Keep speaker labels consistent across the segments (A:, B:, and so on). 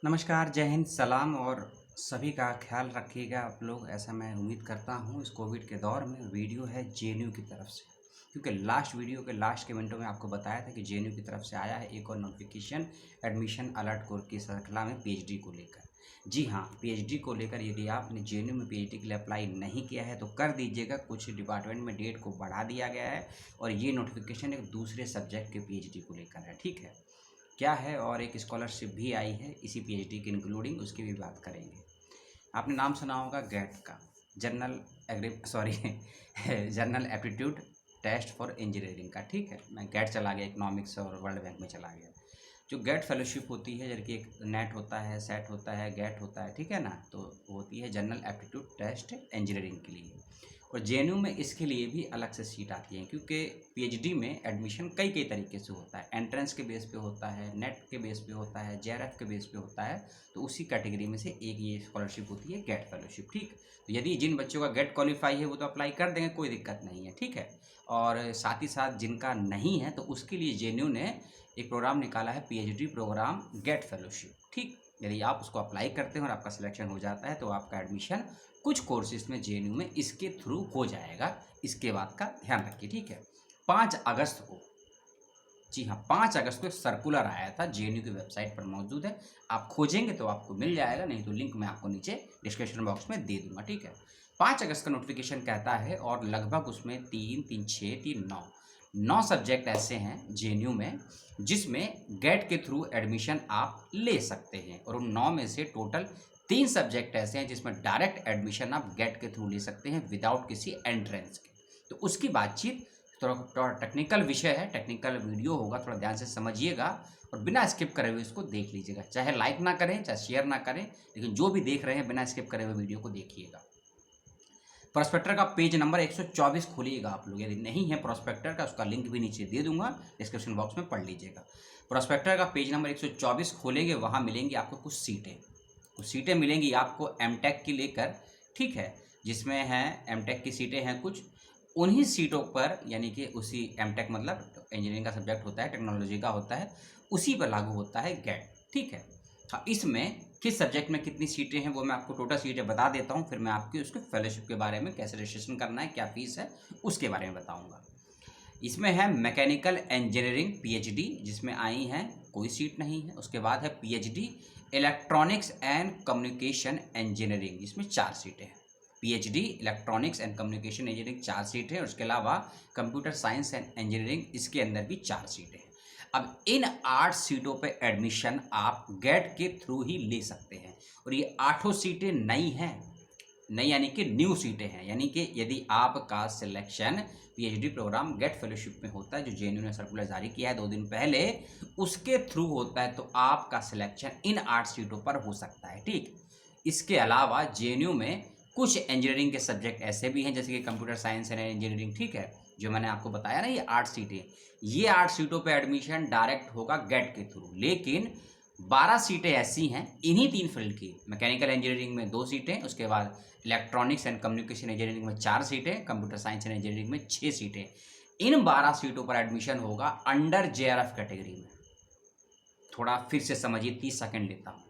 A: नमस्कार, जय हिंद, सलाम और सभी का ख्याल रखिएगा आप लोग, ऐसा मैं उम्मीद करता हूँ। इस कोविड के दौर में वीडियो है जेएनयू की तरफ से, क्योंकि लास्ट वीडियो के लास्ट के मिनटों में आपको बताया था कि जेएनयू की तरफ से आया है एक और नोटिफिकेशन एडमिशन अलर्ट कोर्स की श्रृंखला में पीएचडी को लेकर। जी हाँ, पीएचडी को लेकर यदि आपने जेएनयू में पीएचडी के लिए अप्लाई नहीं किया है तो कर दीजिएगा। कुछ डिपार्टमेंट में डेट को बढ़ा दिया गया है और ये नोटिफिकेशन एक दूसरे सब्जेक्ट के पीएचडी को लेकर है, ठीक है। क्या है, और एक स्कॉलरशिप भी आई है इसी पीएचडी के इंक्लूडिंग, उसकी भी बात करेंगे। आपने नाम सुना होगा गैट का, general general aptitude test for engineering का, ठीक है। मैं गैट चला गया, इकोनॉमिक्स और वर्ल्ड बैंक में चला गया। जो गैट फेलोशिप होती है, जबकि एक नेट होता है, सेट होता है, गैट होता है, ठीक है ना, तो होती है जनरल एप्टीट्यूड टेस्ट इंजीनियरिंग के लिए। और जेएनयू में इसके लिए भी अलग से सीट आती है, क्योंकि पीएचडी में एडमिशन कई कई तरीके से होता है। एंट्रेंस के बेस पे होता है, नेट के बेस पे होता है, जेआरएफ के बेस पे होता है। तो उसी कैटेगरी में से एक ये स्कॉलरशिप होती है गेट फेलोशिप, ठीक। तो यदि जिन बच्चों का गेट क्वालिफाई है वो तो अप्लाई कर देंगे, कोई दिक्कत नहीं है, ठीक है। और साथ ही साथ जिनका नहीं है तो उसके लिए जेएनयू ने एक प्रोग्राम निकाला है, पीएचडी प्रोग्राम गेट फेलोशिप, ठीक। यदि आप उसको अप्लाई करते हैं और आपका सिलेक्शन हो जाता है तो आपका एडमिशन कुछ कोर्सेज में जेएनयू में इसके थ्रू हो जाएगा। इसके बात का ध्यान रखिए, ठीक है। 5 अगस्त को, जी हाँ, 5 अगस्त को सर्कुलर आया था, जेएनयू की वेबसाइट पर मौजूद है। आप खोजेंगे तो आपको मिल जाएगा, नहीं तो लिंक मैं आपको नीचे डिस्क्रिप्शन बॉक्स में दे दूंगा, ठीक है। 5 अगस्त का नोटिफिकेशन कहता है, और लगभग उसमें 3, 3, 6, 3, 9 सब्जेक्ट ऐसे हैं जेएनयू में जिसमें गेट के थ्रू एडमिशन आप ले सकते हैं। और उन 9 में से टोटल 3 सब्जेक्ट ऐसे हैं जिसमें डायरेक्ट एडमिशन आप गेट के थ्रू ले सकते हैं विदाउट किसी एंट्रेंस के। तो उसकी बातचीत, थोड़ा टेक्निकल विषय है, टेक्निकल वीडियो होगा, थोड़ा ध्यान से समझिएगा और बिना स्किप करे हुए इसको देख लीजिएगा। चाहे लाइक ना करें, चाहे शेयर ना करें, लेकिन जो भी देख रहे हैं बिना स्किप करे हुए वीडियो को देखिएगा। प्रोस्पेक्टर का पेज नंबर 124 खोलिएगा आप लोग। यदि नहीं है प्रोस्पेक्टर का, उसका लिंक भी नीचे दे दूंगा, डिस्क्रिप्शन बॉक्स में पढ़ लीजिएगा। प्रोस्पेक्टर का पेज नंबर 124 खोलेंगे, वहाँ मिलेंगी आपको कुछ सीटें मिलेंगी आपको एमटेक की लेकर, ठीक है, जिसमें है एमटेक की सीटें हैं कुछ। उन्हीं सीटों पर, यानी कि उसी एमटेक मतलब इंजीनियरिंग का सब्जेक्ट होता है, टेक्नोलॉजी का होता है, उसी पर लागू होता है गेट, ठीक है। हाँ, इसमें किस सब्जेक्ट में कितनी सीटें हैं वो मैं आपको टोटल सीटें बता देता हूँ, फिर मैं आपकी उसके फेलोशिप के बारे में, कैसे रजिस्ट्रेशन करना है, क्या फीस है, उसके बारे में बताऊँगा। इसमें है मैकेनिकल इंजीनियरिंग पीएचडी, जिसमें आई हैं, कोई सीट नहीं है। उसके बाद है PhD electronics and communication engineering, जिसमें 4 सीटें हैं। PhD electronics and communication engineering 4 सीटें हैं। उसके अलावा कंप्यूटर साइंस एंड इंजीनियरिंग, इसके अंदर भी 4 सीटें हैं। अब इन 8 सीटों पे एडमिशन आप गेट के थ्रू ही ले सकते हैं, और ये 8 सीटें नई हैं। नई यानी कि न्यू सीटें हैं, यानी कि यदि आपका selection PhD program GATE fellowship में होता है, जो जेएनयू ने सर्कुलर जारी किया है 2 दिन पहले, उसके थ्रू होता है, तो आपका सिलेक्शन इन 8 सीटों पर हो सकता है, ठीक। इसके अलावा जेएनयू में कुछ इंजीनियरिंग के सब्जेक्ट ऐसे भी हैं, जैसे कि कंप्यूटर साइंस एंड इंजीनियरिंग, ठीक है, जो मैंने आपको बताया ना, ये 8 सीटें, ये 8 सीटों पर एडमिशन डायरेक्ट होगा गेट के थ्रू। लेकिन 12 सीटें ऐसी हैं इन्हीं 3 फील्ड की, मैकेनिकल इंजीनियरिंग में 2 सीटें, उसके बाद इलेक्ट्रॉनिक्स एंड कम्युनिकेशन इंजीनियरिंग में 4 सीटें, कंप्यूटर साइंस एंड इंजीनियरिंग में 6 सीटें। इन 12 सीटों पर एडमिशन होगा अंडर जेआरएफ कैटेगरी में। थोड़ा फिर से समझिए, 30 सेकंड लेता हूँ।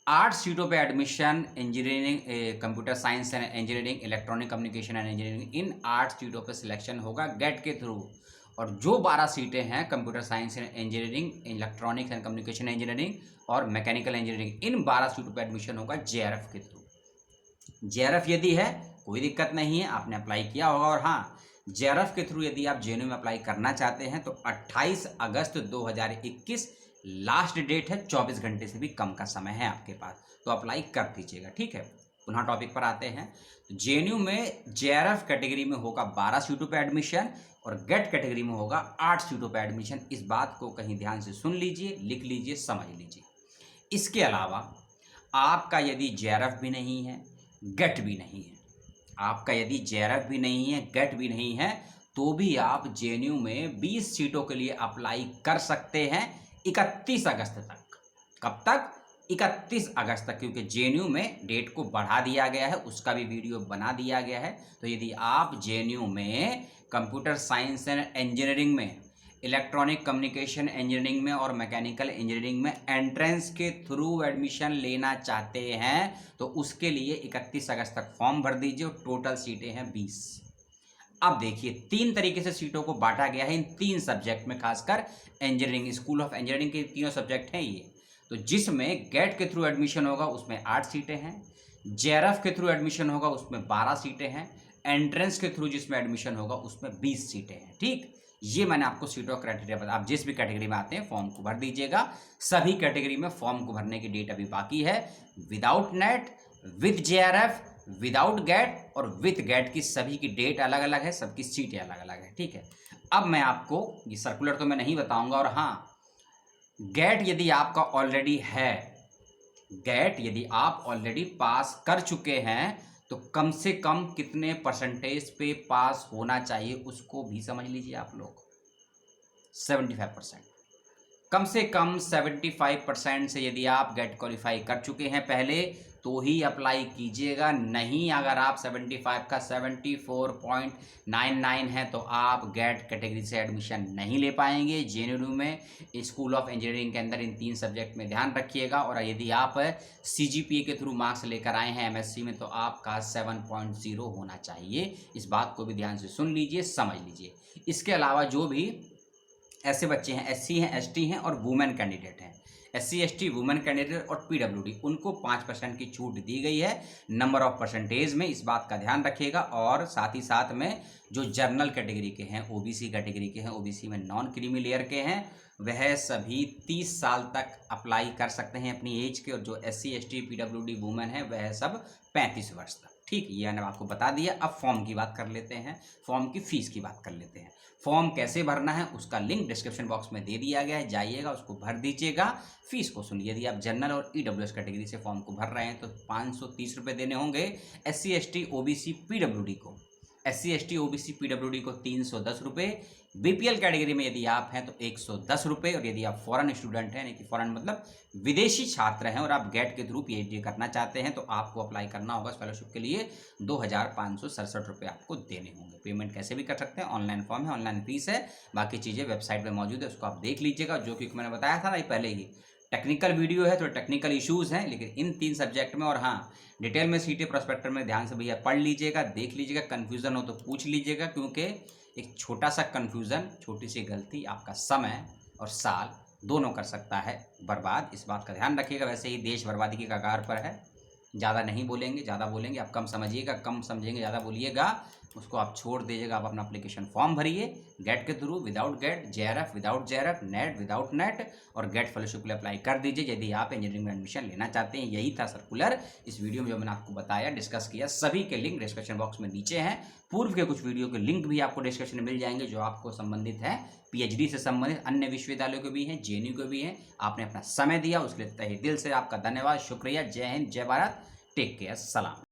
A: 8 सीटों पे admission engineering, computer science and engineering, electronic communication and engineering, in 8 सीटों पे सिलेक्शन होगा गेट के थ्रू। और जो 12 सीटें हैं computer science and engineering, electronics and communication engineering और मैकेनिकल इंजीनियरिंग, इन 12 सीटों पे एडमिशन होगा जेआरएफ के थ्रू। जेआरएफ यदि है, कोई दिक्कत नहीं है, आपने अप्लाई किया होगा। और हाँ, जेआरएफ के थ्रू यदि आप जेएनयू में अप्लाई करना चाहते हैं तो 28 अगस्त 2021 लास्ट डेट है, 24 घंटे से भी कम का समय है आपके पास, तो अप्लाई कर दीजिएगा, ठीक है। पुनः टॉपिक पर आते हैं। तो जेएनयू में जेआरएफ कैटेगरी में होगा 12 सीटों पे एडमिशन, और गेट कैटेगरी में होगा 8 सीटों पे एडमिशन। इस बात को कहीं ध्यान से सुन लीजिए, लिख लीजिए, समझ लीजिए। इसके अलावा आपका यदि जेआरएफ भी नहीं है, गेट भी नहीं है, आपका यदि जेआरएफ भी नहीं है, गेट भी नहीं है, तो भी आप जेएनयू में 20 सीटों के लिए अप्लाई कर सकते हैं 31 अगस्त तक। कब तक? 31 अगस्त तक, क्योंकि जेएनयू में डेट को बढ़ा दिया गया है, उसका भी वीडियो बना दिया गया है। तो यदि आप जेएनयू में कंप्यूटर साइंस एंड इंजीनियरिंग में इलेक्ट्रॉनिक कम्युनिकेशन इंजीनियरिंग में और मैकेनिकल इंजीनियरिंग में एंट्रेंस के थ्रू एडमिशन लेना चाहते हैं तो उसके लिए 31 अगस्त तक फॉर्म भर दीजिए और टोटल सीटें हैं 20। अब देखिए 3 तरीके से सीटों को बांटा गया है इन 3 सब्जेक्ट में, खासकर इंजीनियरिंग, स्कूल ऑफ इंजीनियरिंग के तीनों सब्जेक्ट हैं ये। तो जिसमें गेट के थ्रू एडमिशन होगा उसमें 8 सीटें हैं, जेआरएफ के थ्रू एडमिशन होगा उसमें 12 सीटें हैं, एंट्रेंस के थ्रू जिसमें एडमिशन होगा उसमें 20 सीटें हैं। ठीक, ये मैंने आपको सीटों क्राइटेरिया बता। आप जिस भी कैटेगरी में आते हैं फॉर्म को भर दीजिएगा। सभी कैटेगरी में फॉर्म को भरने की डेट अभी बाकी है। Without NET, with JRF, without GATE और विथ गेट की सभी की डेट अलग अलग है, सबकी सीटें अलग अलग है। ठीक है, अब मैं आपको ये सर्कुलर तो मैं नहीं बताऊंगा। और हाँ, गेट यदि आपका ऑलरेडी है, गेट यदि आप ऑलरेडी पास कर चुके हैं तो कम से कम कितने परसेंटेज पे पास होना चाहिए उसको भी समझ लीजिए आप लोग। 75%, कम से कम 75% से यदि आप गेट क्वालिफाई कर चुके हैं पहले तो ही अप्लाई कीजिएगा। नहीं, अगर आप 75 का 74.99 है तो आप गेट कैटेगरी से एडमिशन नहीं ले पाएंगे जेएनयू में। स्कूल ऑफ इंजीनियरिंग के अंदर इन 3 सब्जेक्ट में ध्यान रखिएगा। और यदि आप सीजीपीए के थ्रू मार्क्स लेकर आए हैं एमएससी में तो आपका 7.0 होना चाहिए। इस बात को भी ध्यान से सुन लीजिए, समझ लीजिए। इसके अलावा जो भी ऐसे बच्चे हैं, एससी हैं, एसटी हैं और वुमेन कैंडिडेट हैं, एससी एसटी वुमेन कैंडिडेट और पीडब्ल्यूडी, उनको 5% की छूट दी गई है नंबर ऑफ परसेंटेज में। इस बात का ध्यान रखिएगा। और साथ ही साथ में जो जनरल कैटेगरी के हैं, ओबीसी कैटेगरी के हैं, ओबीसी में नॉन क्रीमी लेयर के हैं, वह सभी 30 साल तक अप्लाई कर सकते हैं अपनी एज के। और जो एससी एसटी पीडब्ल्यूडी वुमेन है वह सब 35 वर्ष तक। ठीक, ये मैंने आपको बता दिया। अब फॉर्म की बात कर लेते हैं, फॉर्म की फीस की बात कर लेते हैं। फॉर्म कैसे भरना है उसका लिंक डिस्क्रिप्शन बॉक्स में दे दिया गया है, जाइएगा उसको भर दीजिएगा। फीस को सुनिए, यदि आप जनरल और ईडब्ल्यूएस कैटेगरी से फॉर्म को भर रहे हैं तो 530 रुपये देने होंगे। एससी एसटी ओबीसी पीडब्ल्यूडी को, एससी एसटी ओबीसी पीडब्ल्यूडी को 310 रुपये। बीपीएल कैटेगरी में यदि आप हैं तो 110 रुपये। और यदि आप फॉरेन स्टूडेंट हैं, यानी कि फॉरेन मतलब विदेशी छात्र हैं और आप गेट के थ्रू पीएचडी करना चाहते हैं तो आपको अप्लाई करना होगा फेलोशिप के लिए 2567 रुपये आपको देने होंगे। पेमेंट कैसे भी कर सकते हैं, ऑनलाइन फॉर्म है, ऑनलाइन फीस है, बाकी चीज़ें वेबसाइट पर मौजूद है, उसको आप देख लीजिएगा। जो कि मैंने बताया था ना पहले ही, टेक्निकल वीडियो है तो टेक्निकल इश्यूज़ हैं लेकिन इन 3 सब्जेक्ट में। और हाँ, डिटेल में सीटें प्रोस्पेक्टर में ध्यान से भैया पढ़ लीजिएगा, देख लीजिएगा, कन्फ्यूज़न हो तो पूछ लीजिएगा, क्योंकि एक छोटा सा कन्फ्यूज़न, छोटी सी गलती आपका समय और साल दोनों कर सकता है बर्बाद। इस बात का ध्यान रखिएगा। वैसे ही देश बर्बादी की कगार पर है। ज़्यादा नहीं बोलेंगे, ज़्यादा बोलेंगे आप कम समझिएगा, कम समझेंगे ज़्यादा बोलिएगा, उसको आप छोड़ दीजिएगा। आप अपना एप्लीकेशन फॉर्म भरिए गेट के through, without GATE, JRF without JRF, NET without NET, और गेट फेलोशिप के लिए अप्लाई कर दीजिए यदि आप इंजीनियरिंग में एडमिशन लेना चाहते हैं। यही था सर्कुलर इस वीडियो में जो मैंने आपको बताया, डिस्कस किया। सभी के लिंक डिस्क्रिप्शन बॉक्स में नीचे हैं। पूर्व के कुछ वीडियो के लिंक भी आपको डिस्क्रिप्शन में मिल जाएंगे जो आपको संबंधित है, पीएचडी से संबंधित अन्य विश्वविद्यालयों के भी हैं, जेएनयू के भी हैं। आपने अपना समय दिया उसके लिए तहे दिल से आपका धन्यवाद, शुक्रिया। जय हिंद, जय भारत, टेक केयर, सलाम।